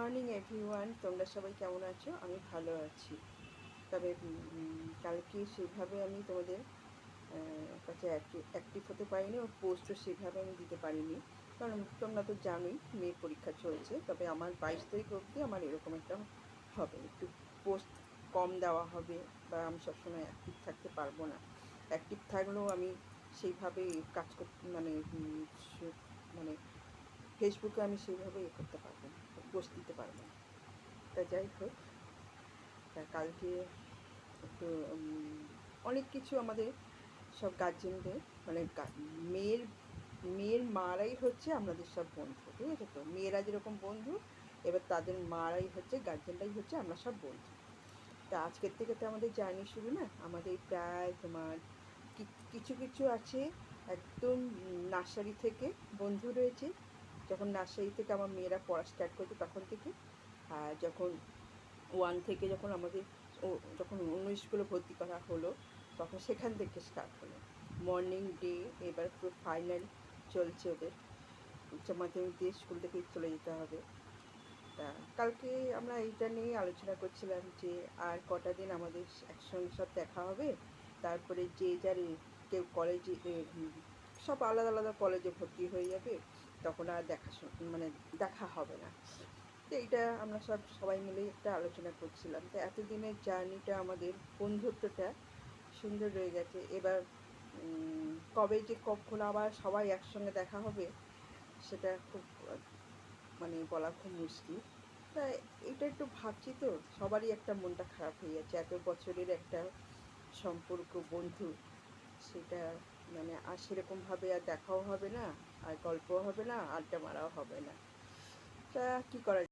Morning everyone, তোমরা সবাই কেমন আছো? আমি ভালো আছি। তবে কালকে সেভাবে আমি তোমাদের কাছে অ্যাক্টিভ হতে পারিনি, ও পোস্টও সেভাবে আমি দিতে পারিনি, কারণ তোমরা তো জানোই মেয়ের পরীক্ষা চলছে। তবে আমার 22 তারিখ অবধি আমার এরকম একটা হবে, একটু পোস্ট কম দেওয়া হবে, বা আমি সবসময় অ্যাক্টিভ থাকতে পারবো না। অ্যাক্টিভ থাকলেও আমি সেইভাবে কাজ করতে মানে ফেসবুকে আমি সেইভাবে করতে পারবো না, পোস্ট দিতে পারবো না। তা যাই হোক, তা কালকে একটু অনেক কিছু আমাদের সব গার্জেনদের, মানে মেয়ের মেয়ের মারাই হচ্ছে আমাদের সব বন্ধু, ঠিক আছে? তো মেয়েরা যেরকম বন্ধু, এবার তাদের মারাই হচ্ছে, গার্জেনরাই হচ্ছে আমরা সব বন্ধু। তা আজকের থেকে তো আমাদের জার্নি শুরু না। আমাদের প্রায় তোমার কিছু কিছু আছে একদম নার্সারি থেকে বন্ধু রয়েছে, যখন নার্সারি থেকে আমার মেয়েরা পড়া স্টার্ট করছে তখন থেকে। আর যখন 1 থেকে যখন আমাদের ও যখন অন্য স্কুলে ভর্তি করা হলো, তখন সেখান থেকে স্টার্ট হলো মর্নিং ডে। এবার পুরো ফাইনাল চলছে ওদের, উচ্চ মাধ্যমিক দিয়ে স্কুল থেকে চলে যেতে হবে। তা কালকে আমরা এইটা নিয়ে আলোচনা করছিলাম যে আর কটা দিন আমাদের একসঙ্গে সব দেখা হবে, তারপরে যে যার কেউ কলেজে সব আলাদা আলাদা কলেজে ভর্তি হয়ে যাবে, তখন আর মানে দেখা হবে না। তো এইটা আমরা সবাই মিলেই একটা আলোচনা করছিলাম। তো এতদিনের জার্নিটা আমাদের, বন্ধুত্বটা সুন্দর রয়ে গেছে। এবার কবে যে কখন আবার সবাই একসঙ্গে দেখা হবে, সেটা খুব মানে বলা খুব মুশকিল। তাই এটা একটু ভাবছি, তো সবারই একটা মনটা খারাপ হয়ে যাচ্ছে, এত বছরের একটা সম্পর্ক, বন্ধু, সেটা মানে আর সেরকমভাবে আর দেখাও হবে না, আর গল্পও হবে না, আড্ডা মারাও হবে না। তা কী করা